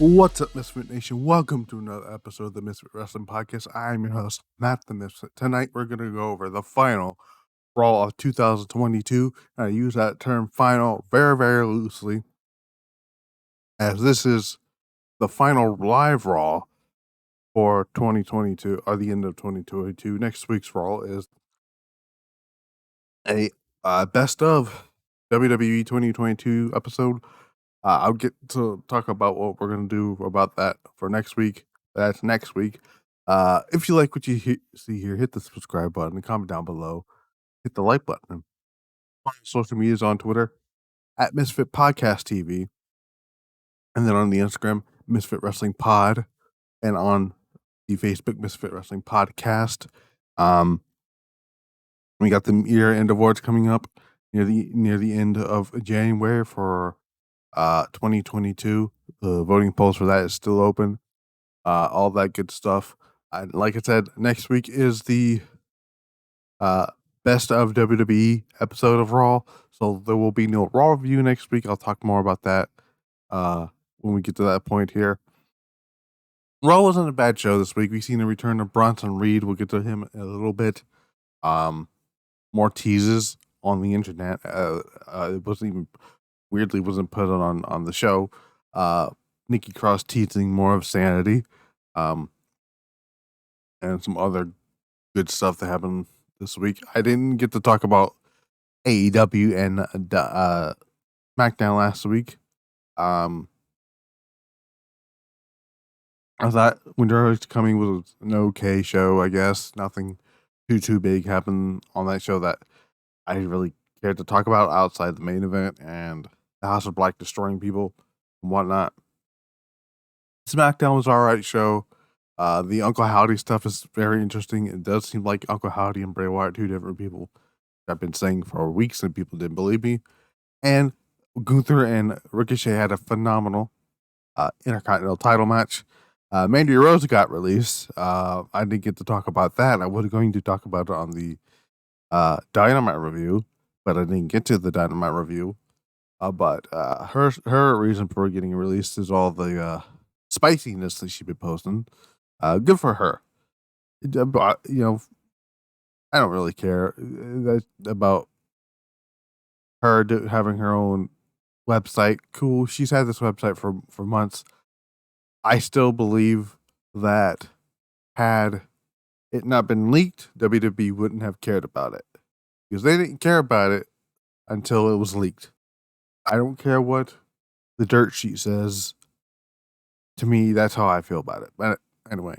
What's up, Misfit Nation? Welcome to another episode of the Misfit Wrestling Podcast. I'm your host, Matt the Misfit. Tonight, we're going to go over the final Raw of 2022. And I use that term final very, very loosely, as this is the final live Raw for 2022, or the end of 2022. Next week's Raw is a best of WWE 2022 episode. I'll get to talk about what we're going to do about that for next week. That's next week. If you like what you see here, hit the subscribe button and comment down below. Hit the like button. Social media is on Twitter at Misfit Podcast TV. And then on the Instagram, Misfit Wrestling Pod. And on the Facebook, Misfit Wrestling Podcast. We got the year-end awards coming up near the end of January for 2022. The voting polls for that is still open. All that good stuff. Like I said, next week is the best of WWE episode of Raw, so there will be no Raw review next week. I'll talk more about that when we get to that point here. Raw wasn't a bad show this week. We've seen the return of Bronson Reed. We'll get to him in a little bit. More teases on the internet. It wasn't even weirdly wasn't put on the show. Nikki Cross teasing more of Sanity, and some other good stuff that happened this week. I didn't get to talk about AEW and SmackDown last week. I thought Winter is Coming was an okay show, I guess. Nothing too big happened on that show that I really cared to talk about outside the main event and the House of Black destroying people and whatnot. SmackDown was alright show. The Uncle Howdy stuff is very interesting. It does seem like Uncle Howdy and Bray Wyatt are two different people. I've been saying for weeks and people didn't believe me. And Gunther and Ricochet had a phenomenal Intercontinental title match. Mandy Rose got released. I didn't get to talk about that. I was going to talk about it on the Dynamite review, but I didn't get to the Dynamite review. But her reason for getting released is all the spiciness that she's been posting. Good for her. But, I don't really care about her having her own website. Cool. She's had this website for months. I still believe that had it not been leaked, WWE wouldn't have cared about it. Because they didn't care about it until it was leaked. I don't care what the dirt sheet says. To me, that's how I feel about it. But anyway.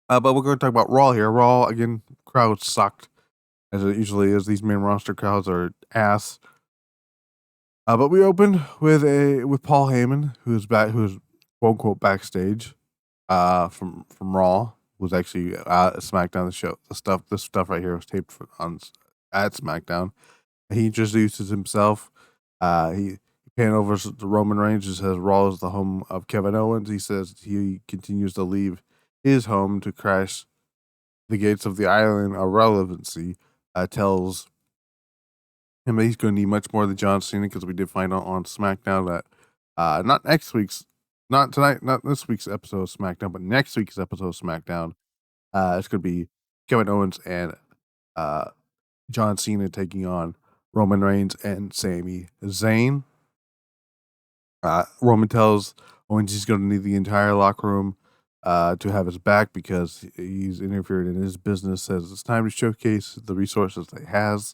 But we're going to talk about Raw here. Raw, again, crowd sucked. As it usually is. These main roster crowds are ass. But we opened with Paul Heyman, who's quote unquote backstage from Raw, was actually at SmackDown. The show, this stuff right here was taped at SmackDown. He introduces himself. He pan over to Roman Reigns and says Raw is the home of Kevin Owens. He says he continues to leave his home to crash the gates of the island of relevancy. Tells him that he's going to need much more than John Cena, because we did find out on SmackDown that not this week's episode of SmackDown, but next week's episode of SmackDown, it's going to be Kevin Owens and John Cena taking on Roman Reigns and Sami Zayn. Roman tells Owens he's going to need the entire locker room to have his back because he's interfered in his business. Says it's time to showcase the resources that he has.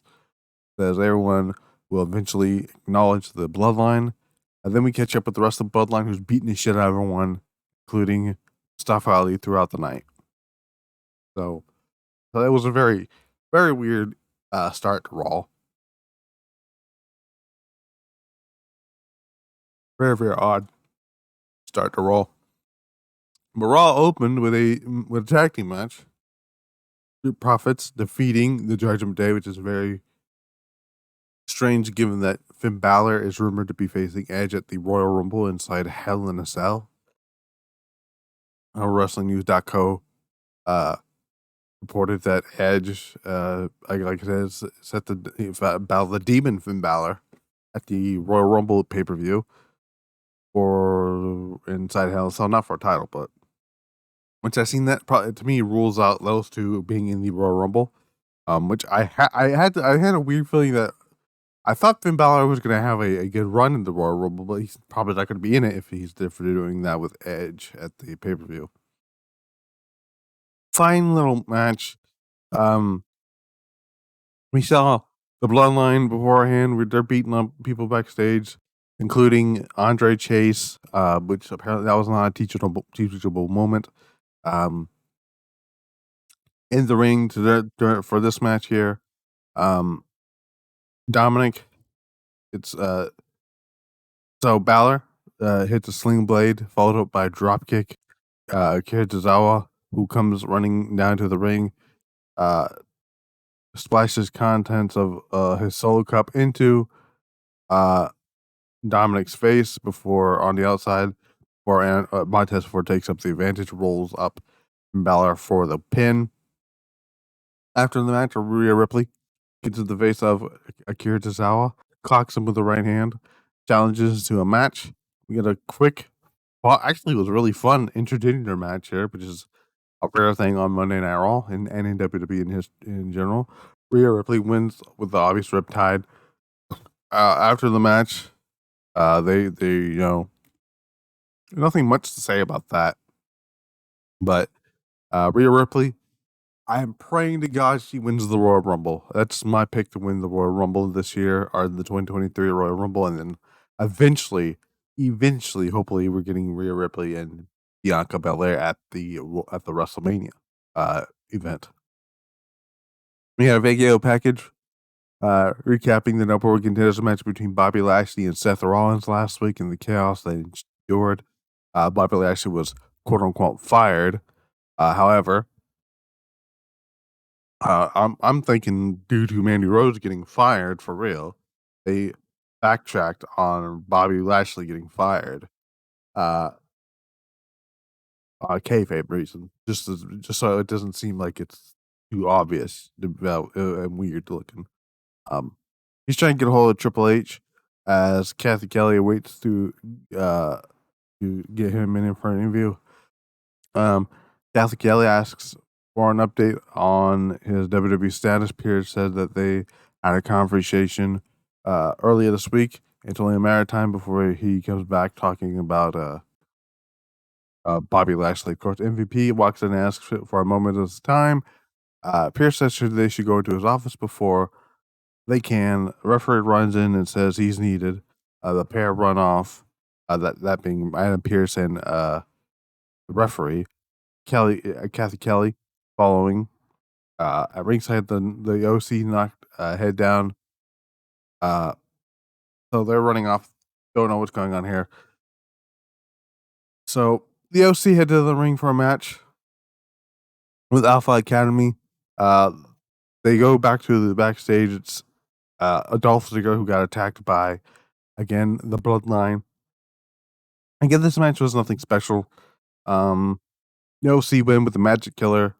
Says everyone will eventually acknowledge the bloodline. And then we catch up with the rest of the bloodline, who's beating the shit out of everyone, including Mustafa Ali, throughout the night. So that was a very, very weird start to Raw. Very, very odd start to Raw. But Raw opened with a tag team match. Street Profits defeating the Judgment Day, which is very strange given that Finn Balor is rumored to be facing Edge at the Royal Rumble inside Hell in a Cell. WrestlingNews.co reported that Edge, like I said, set the battle the Demon Finn Balor at the Royal Rumble pay-per-view. for Inside Hell in a Cell, not for a title, but once I seen that, probably to me rules out those two being in the Royal Rumble. Which I had a weird feeling that I thought Finn Balor was gonna have a good run in the Royal Rumble, but he's probably not gonna be in it if he's different doing that with Edge at the pay per view. Fine little match. Um, we saw the Bloodline beforehand where they're beating up people backstage, including Andre Chase, which apparently that was not a teachable moment. Um, in the ring for this match here, um, Dominic, it's so Balor hits a sling blade, followed up by a drop kick. Kirizawa, who comes running down to the ring, uh, splashes contents of his solo cup into uh, Dominic's face before on the outside, before Montez Ford takes up the advantage, rolls up Balor for the pin. After the match, Rhea Ripley gets in the face of Akira Tozawa, clocks him with the right hand, challenges to a match. We get a quick, well, actually, it was really fun intergender match here, which is a rare thing on Monday Night Raw and in WWE in general. Rhea Ripley wins with the obvious Riptide. After the match, they nothing much to say about that. But Rhea Ripley, I am praying to God she wins the Royal Rumble. That's my pick to win the Royal Rumble this year, or the 2023 Royal Rumble, and then eventually, hopefully, we're getting Rhea Ripley and Bianca Belair at the WrestleMania event. We had a video package recapping the number one contenders match between Bobby Lashley and Seth Rollins last week in the chaos they endured. Bobby Lashley was quote unquote fired. However, I'm thinking due to Mandy Rose getting fired for real, they backtracked on Bobby Lashley getting fired. Kayfabe reason, just so it doesn't seem like it's too obvious and weird looking. He's trying to get a hold of Triple H as Kathy Kelly waits to get him in for an interview. Kathy Kelly asks for an update on his WWE status. Pierce said that they had a conversation earlier this week. It's only a matter of time before he comes back talking about Bobby Lashley. Of course, MVP walks in and asks for a moment of his time. Pierce says they should go into his office before they can. The referee runs in and says he's needed. The pair run off. That being Adam Pierce and the referee. Kathy Kelly following. At ringside, the OC knocked head down. So they're running off. Don't know what's going on here. So the OC head to the ring for a match with Alpha Academy. They go back to the backstage. It's Adolph Ziggler who got attacked by, again, the Bloodline. Again, this match was nothing special. The OC win with the Magic Killer.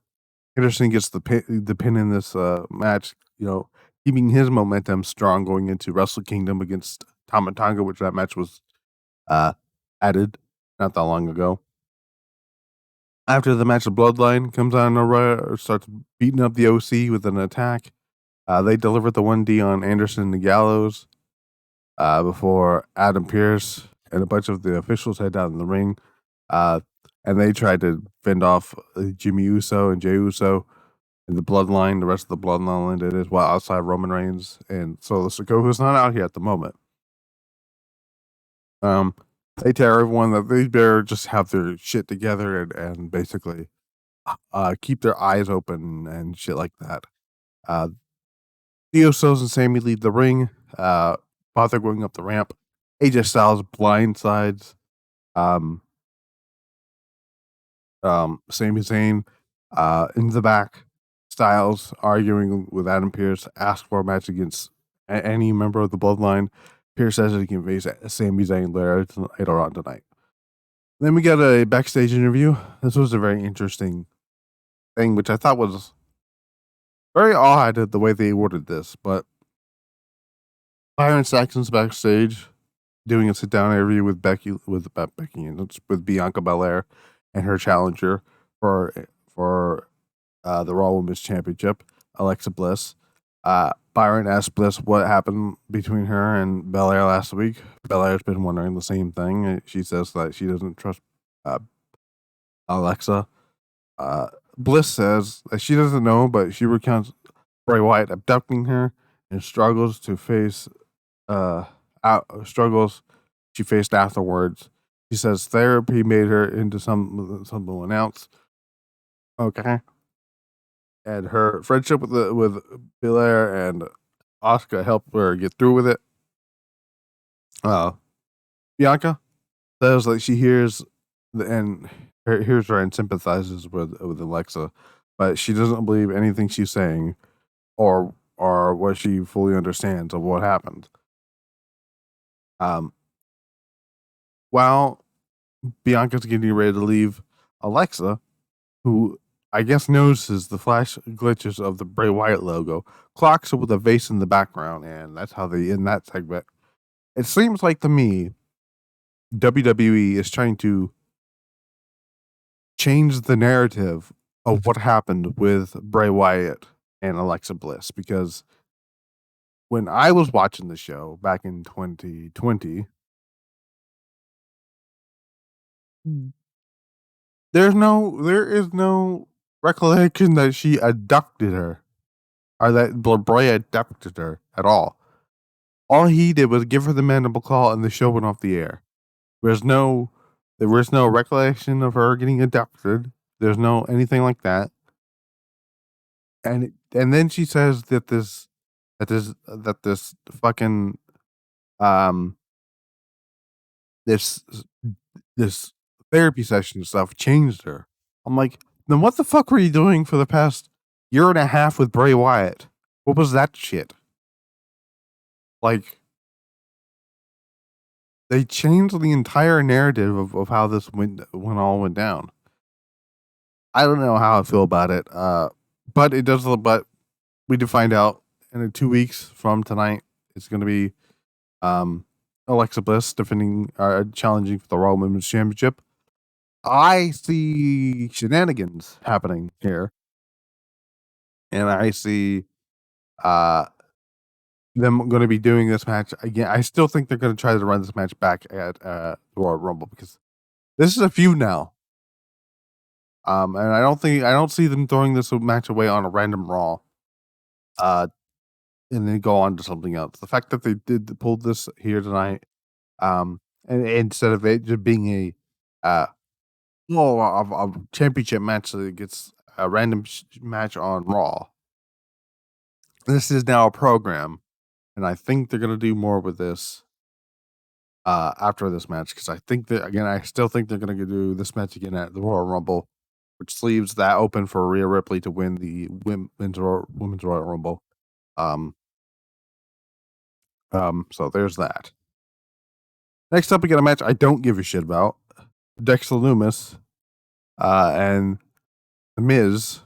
Henderson gets the pin in this match, keeping his momentum strong going into Wrestle Kingdom against Tama Tonga, which that match was added not that long ago. After the match, the Bloodline comes out and starts beating up the OC with an attack. They delivered the 1D on Anderson and the Gallows before Adam Pierce and a bunch of the officials head down in the ring. And they tried to fend off Jimmy Uso and Jey Uso and the Bloodline. The rest of the Bloodline did as well outside Roman Reigns and Solo Sikoa, who's not out here at the moment. They tell everyone that they better just have their shit together and basically keep their eyes open and shit like that. The Usos and Sami leave the ring. While they're going up the ramp, AJ Styles blindsides Sami Zayn in the back. Styles arguing with Adam Pierce, asked for a match against any member of the Bloodline. Pierce says that he can face Sami Zayn later on tonight. Then we got a backstage interview. This was a very interesting thing, which I thought was very odd the way they ordered this. But Byron Saxon's backstage. doing a sit down interview with with Bianca Belair and her challenger for the Raw Women's Championship, Alexa Bliss. Byron asked Bliss what happened between her and Belair last week. Belair's been wondering the same thing. She says that she doesn't trust uh, Alexa. Bliss says that she doesn't know, but she recounts Bray Wyatt abducting her and uh, struggles she faced afterwards. She says therapy made her into someone else. Okay, and her friendship with Belair and Oscar helped her get through with it. Bianca says that she hears her and sympathizes with Alexa, but she doesn't believe anything she's saying or what she fully understands of what happened. While Bianca's getting ready to leave, Alexa, who I guess notices the flash glitches of the Bray Wyatt logo, clocks her with a vase in the background, and that's how they end that segment. It seems like to me, WWE is trying to change the narrative of what happened with Bray Wyatt and Alexa Bliss, because when I was watching the show back in 2020, there is no recollection that she abducted her or that Bray abducted her at all. All he did was give her the mandible claw and the show went off the air. There's no there was no recollection of her getting abducted. There's no anything like that. And then she says that this fucking um this this therapy session stuff changed her. I'm like, then what the fuck were you doing for the past year and a half with Bray Wyatt? What was that shit? Like, they changed the entire narrative of how this all went down. I don't know how I feel about it. But it does. But we do find out in 2 weeks from tonight. It's going to be Alexa Bliss challenging for the Raw Women's Championship. I see shenanigans happening here, and I see them going to be doing this match again. I still think they're going to try to run this match back at the Royal Rumble because this is a feud now. And I don't see them throwing this match away on a random Raw. And then go on to something else. The fact that they did pull this here tonight, and instead of it just being a championship match that gets a random match on Raw, this is now a program, and I think they're gonna do more with this after this match because I still think they're gonna do this match again at the Royal Rumble, which leaves that open for Rhea Ripley to win the Women's Royal Rumble. So there's that. Next up, we got a match I don't give a shit about. Dexter Lumis and The Miz.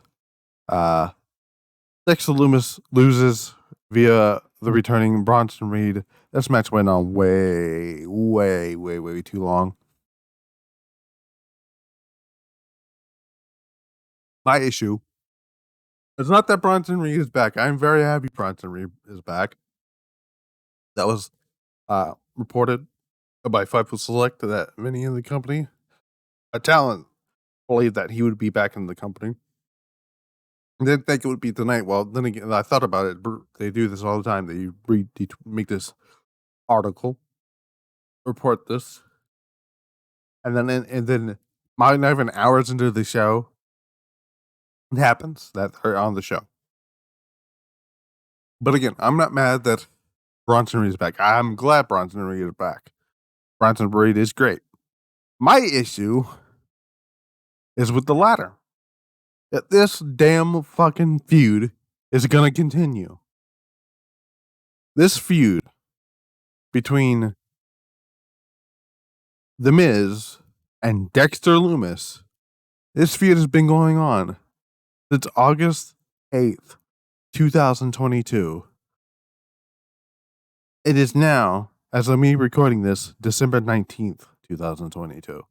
Dexter Lumis loses via the returning Bronson Reed. This match went on way too long. My issue is not that Bronson Reed is back. I'm very happy Bronson Reed is back. That was reported by Fightful Select that many in the company, a talent, believed that he would be back in the company. I didn't think it would be tonight. Well, then again, I thought about it. They do this all the time. They make this article, report this, and then not even hours into the show, it happens that they're on the show. But again, I'm not mad that Bronson Reed is back. I'm glad Bronson Reed is back. Bronson Reed is great. My issue is with the latter. That this damn fucking feud is gonna continue. This feud between The Miz and Dexter Lumis, this feud has been going on since August 8th, 2022. It is now as of me recording this, December 19th, 2022.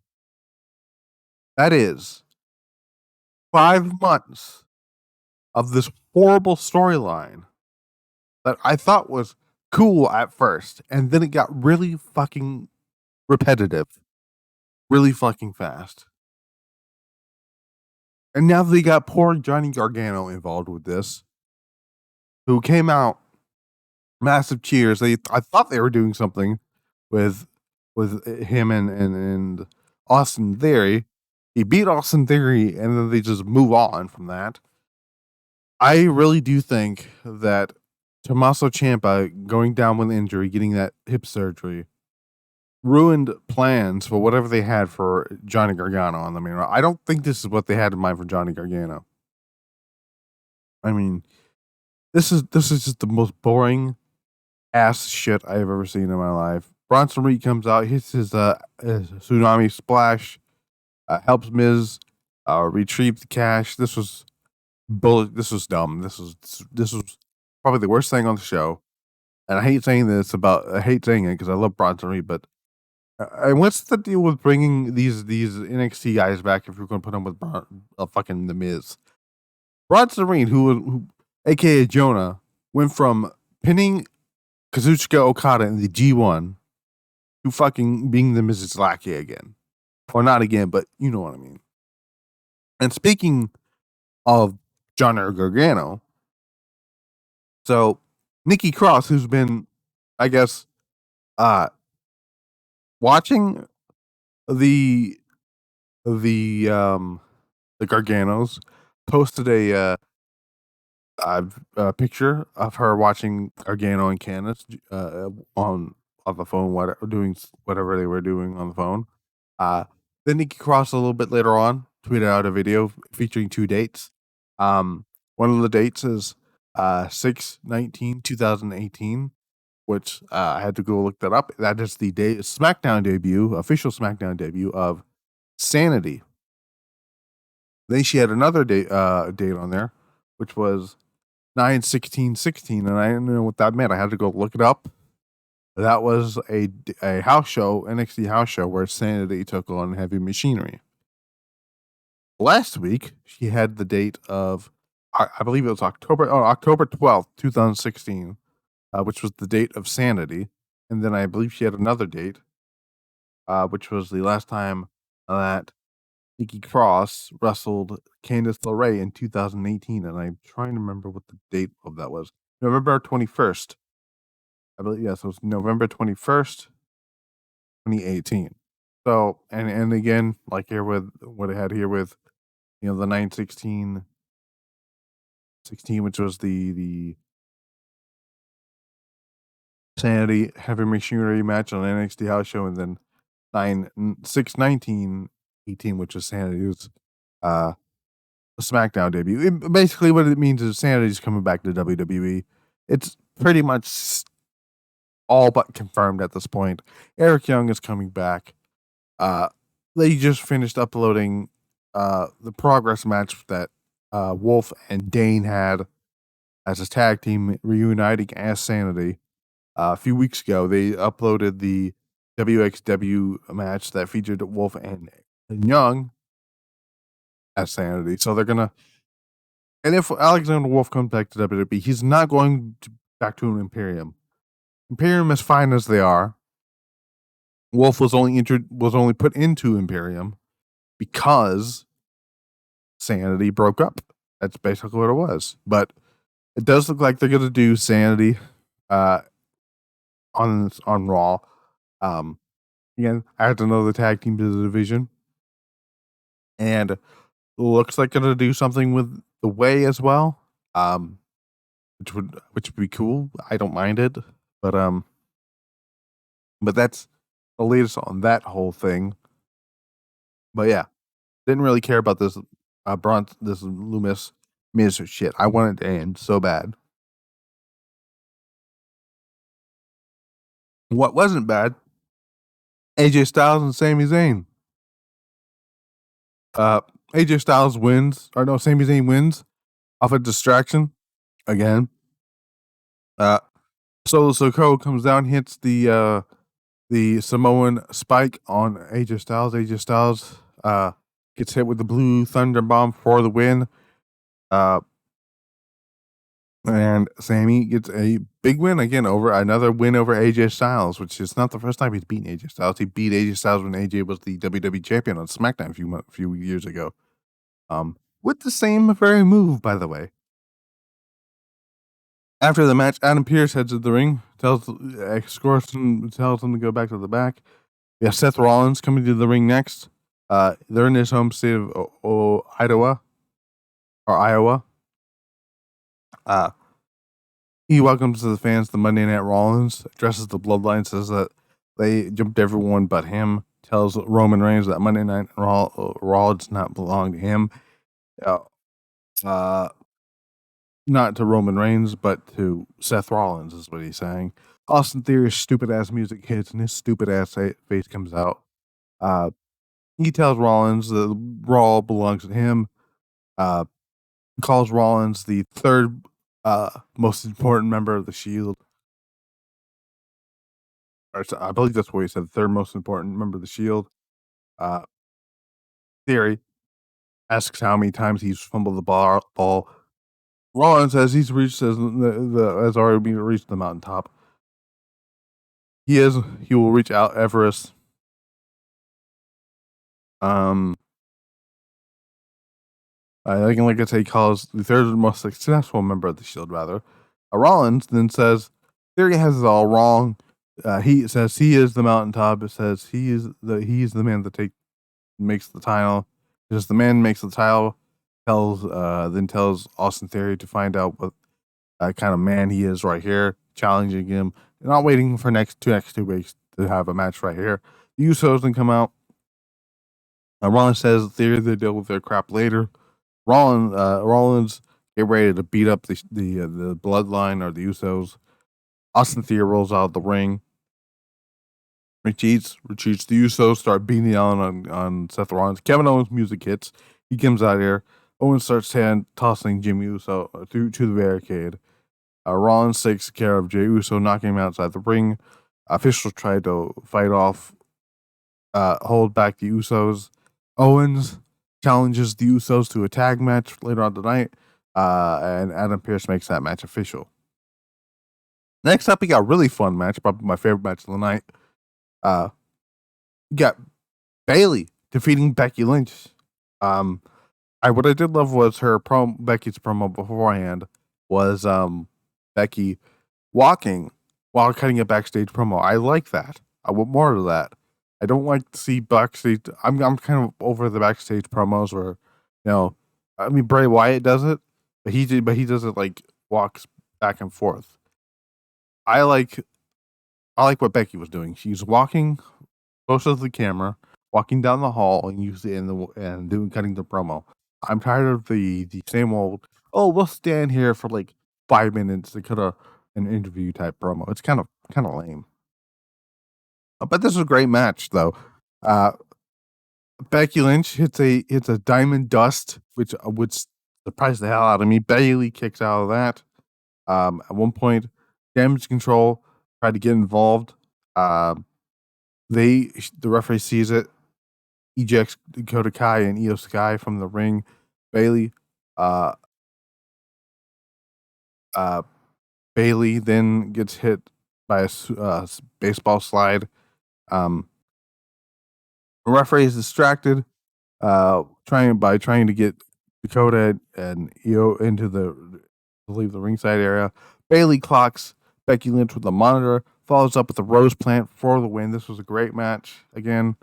That is 5 months of this horrible storyline that I thought was cool at first, and then it got really fucking repetitive, really fucking fast. And now they got poor Johnny Gargano involved with this, who came out massive cheers. I thought they were doing something with him and Austin Theory. He beat Austin Theory, and then they just move on from that. I really do think that Tommaso Ciampa going down with injury, getting that hip surgery, ruined plans for whatever they had for Johnny Gargano on the main roster. I don't think this is what they had in mind for Johnny Gargano. I mean, this is just the most boring ass shit I've ever seen in my life. Bronson Reed comes out, hits his tsunami splash, helps Miz retrieve the cash. This was This was dumb. This was probably the worst thing on the show. And I hate saying it because I love Bronson Reed, but and what's the deal with bringing these NXT guys back if you're going to put them with fucking The Miz? Bronson Reed, who aka Jonah, went from pinning Kazuchika Okada in the G1 to fucking being the Miz's lackey again. Or not again, but you know what I mean. And speaking of Johnny Gargano, so Nikki Cross, who's been, I guess, watching the Garganos, posted a picture of her watching Gargano and Candice on the phone, doing whatever they were doing on the phone. Then Nikki Cross a little bit later on tweeted out a video featuring 2 dates. One of the dates is 6/19/2018, which I had to go look that up. That is the official SmackDown debut of Sanity. Then she had another date on there, which was 9/16/16, and I didn't know what that meant. I had to go look it up. That was a house show, NXT house show, where Sanity took on Heavy Machinery. Last week, she had the date of, I believe it was October 12th, 2016, which was the date of Sanity. And then I believe she had another date, which was the last time that Nikki Cross wrestled Candice LeRae in 2018. And I'm trying to remember what the date of that was. November 21st. I believe, yes, it was November 21st, 2018. So, and again, like here with what I had here with, the 9/16/16, which was the Sanity Heavy Machinery match on NXT House Show, and then 6/19/18, which was Sanity's a SmackDown debut. Basically, what it means is Sanity's coming back to WWE. It's pretty much all but confirmed at this point. Eric Young is coming back. They just finished uploading the progress match that Wolf and Dane had as a tag team reuniting as Sanity. A few weeks ago, they uploaded the WXW match that featured Wolf and Young as Sanity. So they're gonna, and if Alexander Wolf comes back to WWE, he's not going back to an Imperium. Imperium, as fine as they are, Wolf was only put into Imperium because Sanity broke up. That's basically what it was. But it does look like they're gonna do Sanity on Raw. Again, I had to know the tag teams of the division, and it looks like gonna do something with the Way as well. Which would be cool. I don't mind it, but that's the latest on that whole thing. But yeah, didn't really care about this this Loomis Miz shit. I wanted to end so bad. What wasn't bad? AJ Styles and Sami Zayn. AJ Styles wins, or no, Sami Zayn wins off a distraction again. Solo Sikoa comes down, hits the Samoan spike on AJ Styles. AJ Styles gets hit with the Blue Thunder Bomb for the win. Uh, and Sammy gets a big win again over another win over AJ Styles, which is not the first time he's beaten AJ Styles. He beat AJ Styles when AJ was the WWE champion on SmackDown a few years ago. With the same very move, by the way. After the match, Adam Pearce heads to the ring, escorts him, tells him to go back to the back. We have Seth Rollins coming to the ring next. They're in his home state of Iowa. He welcomes the fans to Monday Night Rollins, addresses the Bloodline, says that they jumped everyone but him, tells Roman Reigns that Monday Night Raw does not belong to him. Not to Roman Reigns, but to Seth Rollins, is what he's saying. Austin Theory's stupid ass music hits and his stupid ass face comes out. He tells Rollins that Raw belongs to him. Calls Rollins the third most important member of the Shield. I believe that's what he said. The third most important member of the Shield. Theory asks how many times he's fumbled the ball. Rollins says he's reached has already reached the mountaintop. He will reach out Everest. Like I say, he calls the third most successful member of the Shield, rather. Rollins then says Theory has it all wrong. He says he is the mountaintop. It says he's the man that makes the title. Because the man makes the title, then tells Austin Theory to find out what kind of man he is right here, challenging him, not waiting for next 2 weeks to have a match right here. The Usos then come out. Rollins says Theory they deal with their crap later. Rollins get ready to beat up the Bloodline or the Usos. Austin Theory rolls out of the ring. Retreats. The Usos start beating down on Seth Rollins. Kevin Owens' music hits. He comes out here. Owens starts tossing Jimmy Uso to the barricade. Rollins takes care of Jey Uso, knocking him outside the ring. Officials try to hold back the Usos. Owens challenges the Usos to a tag match later on tonight, and Adam Pearce makes that match official. Next up, we got a really fun match, probably my favorite match of the night. We got Bayley defeating Becky Lynch. What I did love was Becky's promo beforehand was Becky walking while cutting a backstage promo. I like that. I want more of that. I don't like to see backstage. I'm kind of over the backstage promos where, I mean Bray Wyatt does it, but he does it like walks back and forth. I like what Becky was doing. She's walking close to the camera, walking down the hall, and cutting the promo. I'm tired of the same old. Oh, we'll stand here for like 5 minutes to cut an interview type promo. It's kind of lame. But this is a great match though. Becky Lynch hits a diamond dust, which would surprise the hell out of me. Bayley kicks out of that. At one point, Damage Control tried to get involved. The referee sees it, ejects Dakota Kai and Io Sky from the ring. Bayley then gets hit by a baseball slide. The referee is distracted, trying to get Dakota and Io to leave the ringside area. Bayley clocks Becky Lynch with a monitor, follows up with a rose plant for the win. This was a great match. Again,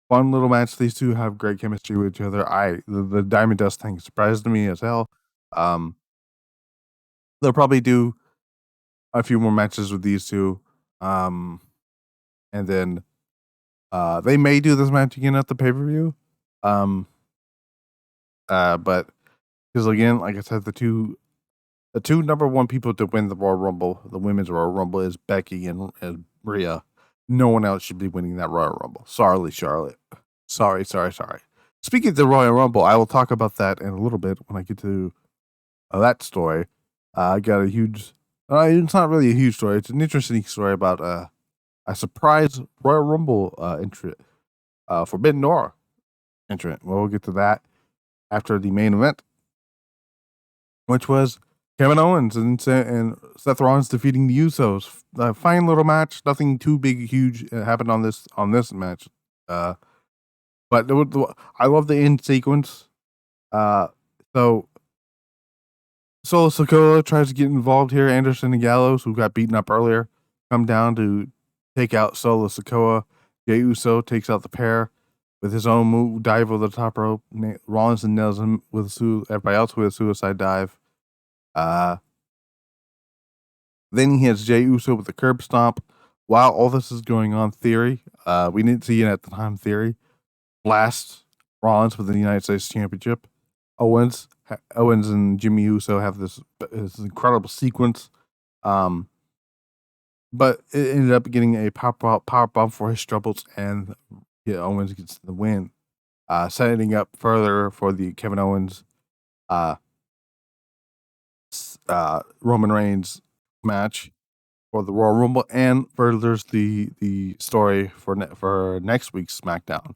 fun little match. These two have great chemistry with each other. The Diamond Dust thing surprised me as hell. They'll probably do a few more matches with these two. And then they may do this match again at the pay-per-view. But because again, like I said, the two number one people to win the Royal Rumble, the Women's Royal Rumble, is Becky and Rhea. No one else should be winning that Royal Rumble. Sorry, Charlotte. Sorry. Speaking of the Royal Rumble, I will talk about that in a little bit when I get to that story. I got a huge It's not really a huge story. It's an interesting story about a surprise Royal Rumble entrant, Forbidden Door entrant. Well, we'll get to that after the main event, which was Kevin Owens and Seth Rollins defeating the Usos. Fine little match. Nothing too big, huge happened on this match. Uh, but I love the end sequence. Uh, so Solo Sikoa tries to get involved here. Anderson and Gallows, who got beaten up earlier, come down to take out Solo Sikoa. Jey Uso takes out the pair with his own move, dive over the top rope. Rollins and nails him with everybody else with a suicide dive. Uh, then he hits Jey Uso with the curb stomp. While all this is going on, Theory, we didn't see it at the time, Theory blasts Rollins with the United States Championship. Owens and Jimmy Uso have this incredible sequence. But it ended up getting a power bomb for his troubles, and Owens gets the win, setting up further for the Kevin Owens, uh, Roman Reigns match for the Royal Rumble, and furthers the story for next week's SmackDown,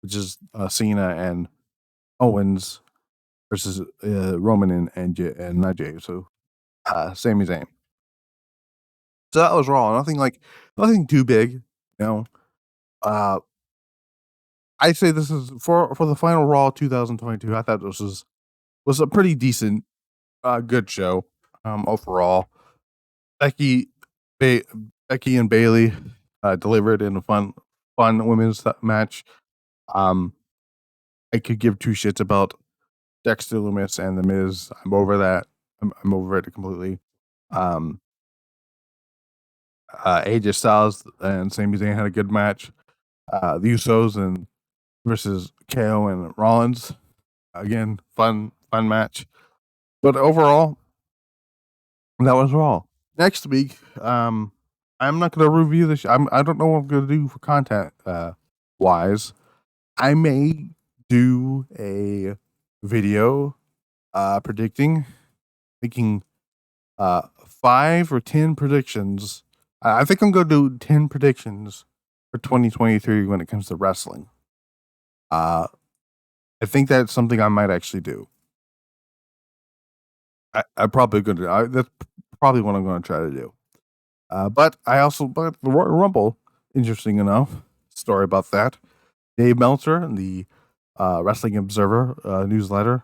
which is Cena and Owens versus Roman and not Jey, so Sami Zayn. So that was Raw. Nothing too big, you know. Uh, I say this is for the final Raw 2022. I thought this was a pretty decent, good show overall. Becky, ba- Becky and Bailey delivered in a fun women's match. Um, I could give two shits about Dexter Lumis and The Miz. I'm over that. I'm over it completely. Um, AJ Styles and Sami Zayn had a good match. The Usos and versus KO and Rollins. Again, fun match. But overall, that was Raw. Next week, I'm not going to review this. I don't know what I'm going to do for content wise. I may do a video predicting, making 5 or 10 predictions. I think I'm going to do 10 predictions for 2023 when it comes to wrestling. I think that's something I might actually do. I probably going to. That's probably what I'm going to try to do. But the Royal Rumble, interesting enough, story about that. Dave Meltzer in the Wrestling Observer newsletter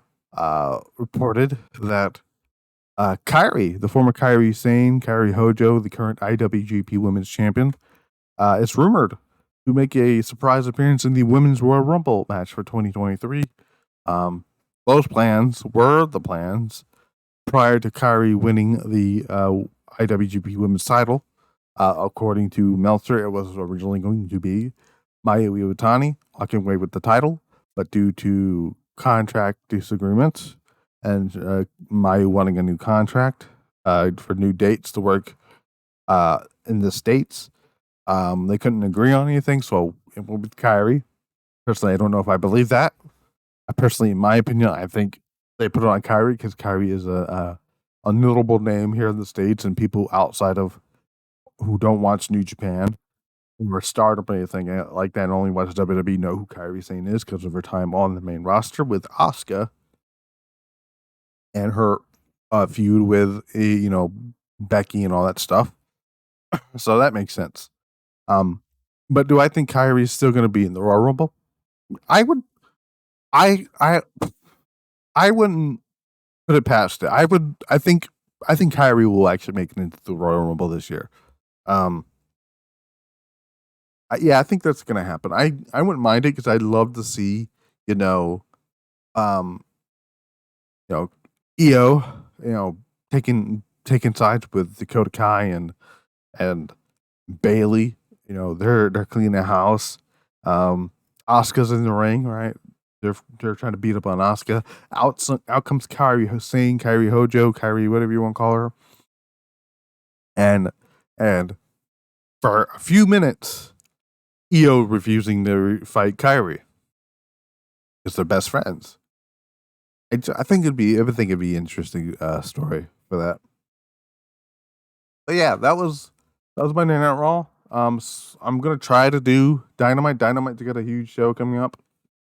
reported that Kairi, the former Kairi Sane, Kairi Hojo, the current IWGP Women's Champion, is rumored to make a surprise appearance in the Women's Royal Rumble match for 2023. Those plans were the plans prior to Kairi winning the IWGP Women's title. According to Meltzer, it was originally going to be Mayu Iwatani walking away with the title, but due to contract disagreements and Mayu wanting a new contract for new dates to work in the States, they couldn't agree on anything, so it went with Kairi. Personally, I don't know if I believe that. Personally, in my opinion, I think they put it on Kairi because Kairi is a notable name here in the States, and people outside of who don't watch New Japan or Stardom or anything like that and only watch WWE know who Kairi Sane is because of her time on the main roster with Asuka and her feud with Becky and all that stuff. So that makes sense. But do I think Kairi is still going to be in the Royal Rumble? I would. I wouldn't put it past it. I would. I think Kyrie will actually make it into the Royal Rumble this year. Um, yeah, I think that's gonna happen. I wouldn't mind it because I'd love to see you know, um, you know, EO, taking sides with Dakota Kai and Bailey. They're cleaning the house. Asuka's in the ring, right? They're trying to beat up on Asuka. Out comes Kairi Hussein, Kairi Hojo, Kairi whatever you want to call her, and and for a few minutes, Io refusing to fight Kairi because they're best friends. I think it'd be everything would be interesting story for that. But yeah, that was Monday Night Raw. I'm gonna try to do Dynamite. Dynamite to get a huge show coming up.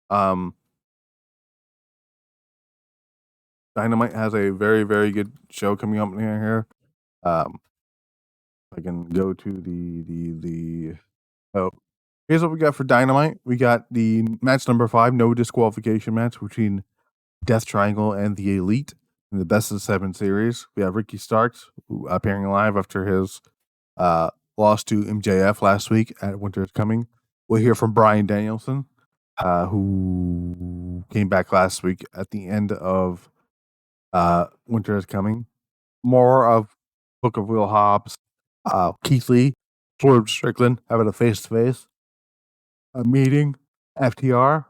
Um, Dynamite has a very very good show coming up near here. Um, I can go to the oh, here's what we got for Dynamite. We got the match number 5, no disqualification match between Death Triangle and the Elite in the Best of 7 series. We have Ricky Starks appearing live after his uh, loss to MJF last week at Winter is Coming. We'll hear from Brian Danielson, who came back last week at the end of Winter is Coming. More of Book of Will Hobbs, Keith Lee, Swerve Strickland having a face to face meeting. FTR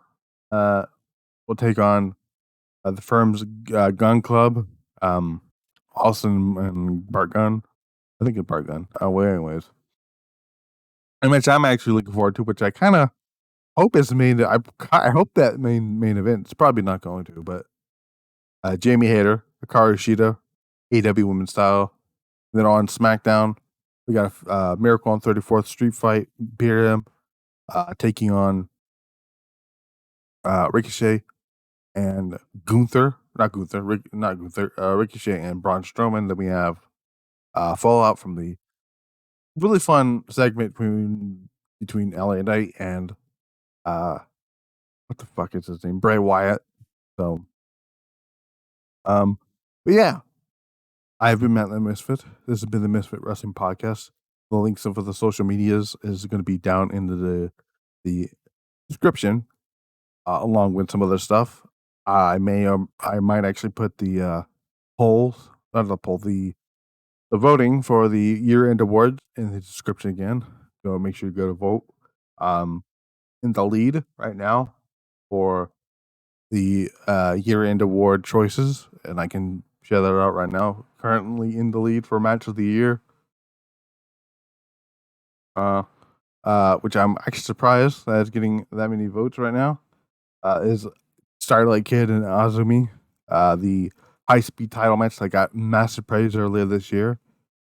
will take on the firm's gun club, um, Austin and Bart Gunn. I think it's Bart Gunn. Well, anyways, and which I'm actually looking forward to, which I kind of hope is main. I hope that main event. It's probably not going to, but Jamie Hayter, Hikaru Shida, AW Women's Style. Then on SmackDown, we got a Miracle on 34th Street fight. Imperium taking on Ricochet and Gunther. Not Gunther. Not Gunther. Ricochet and Braun Strowman. Then we have Fallout from the really fun segment between LA Knight and uh, what the fuck is his name? Bray Wyatt. So, um, but yeah, I've been Matt the Misfit. This has been the Misfit Wrestling Podcast. The links for the social medias is going to be down in the description, along with some other stuff. I might actually put the polls, not the poll, the voting for the year-end awards in the description again. So make sure you go to vote. In the lead right now for the year-end award choices, and I can share that out right now. Currently in the lead for match of the year, which I'm actually surprised that it's getting that many votes right now. Is Starlight Kid and Azumi, the high-speed title match that got massive praise earlier this year.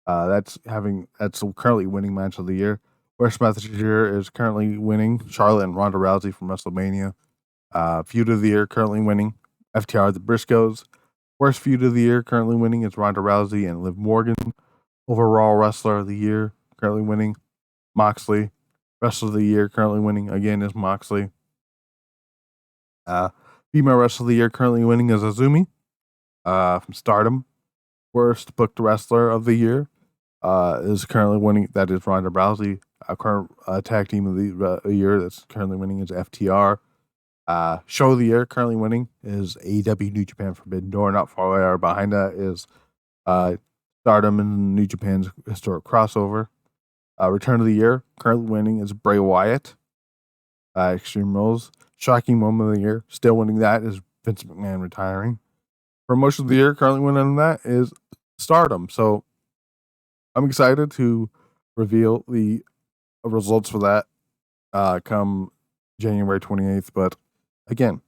That's currently winning match of the year. Worst match of the year is currently winning Charlotte and Ronda Rousey from WrestleMania. Feud of the year currently winning FTR the Briscoes. Worst feud of the year currently winning is Ronda Rousey and Liv Morgan. Overall wrestler of the year currently winning Moxley. Wrestler of the year currently winning again is Moxley. Female wrestler of the year currently winning is Azumi from Stardom. Worst booked wrestler of the year is currently winning. That is Ronda Rousey. Current tag team of the year that's currently winning is FTR. Show of the year currently winning is AEW New Japan Forbidden Door. Not far behind that is Stardom and New Japan's historic crossover. Return of the year currently winning is Bray Wyatt. Extreme Rules. Shocking moment of the year, still winning that is Vince McMahon retiring. Promotion of the year currently winning that is Stardom. So I'm excited to reveal the results for that come January 28th. But again,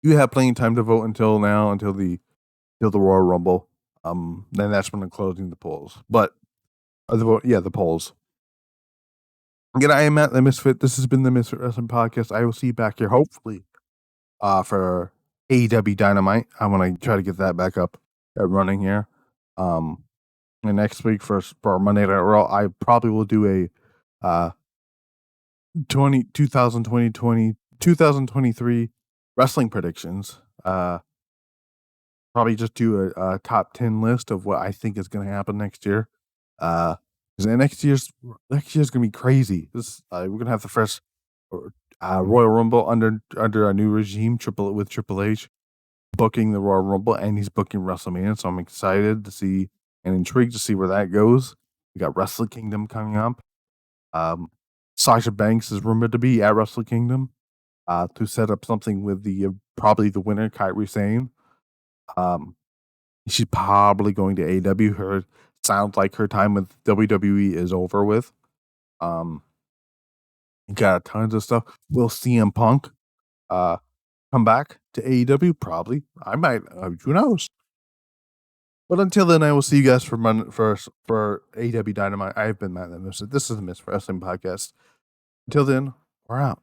you have plenty of time to vote until the Royal Rumble. Then that's when I'm closing the polls. But the polls. Again, I am Matt the Misfit. This has been the Misfit Wrestling Podcast. I will see you back here, hopefully, for AEW Dynamite. I'm gonna try to get that back up and running here. And next week for Monday Night Raw, I probably will do a 2023 wrestling predictions. Probably just do a top 10 list of what I think is going to happen next year. Because next year's gonna be crazy. We're gonna have the first Royal Rumble under a new regime, Triple H booking the Royal Rumble, and he's booking WrestleMania. So I'm excited to see and intrigued to see where that goes. We got Wrestle Kingdom coming up. Sasha Banks is rumored to be at Wrestle Kingdom to set up something with the probably the winner, Kairi Sane. She's probably going to AEW. Sounds like her time with WWE is over with. Got tons of stuff. Will CM Punk come back to AEW? Probably. I might. Who knows? But until then, I will see you guys for AEW Dynamite. I've been Matt the Misfit. This is the Misfit Wrestling Podcast. Until then, we're out.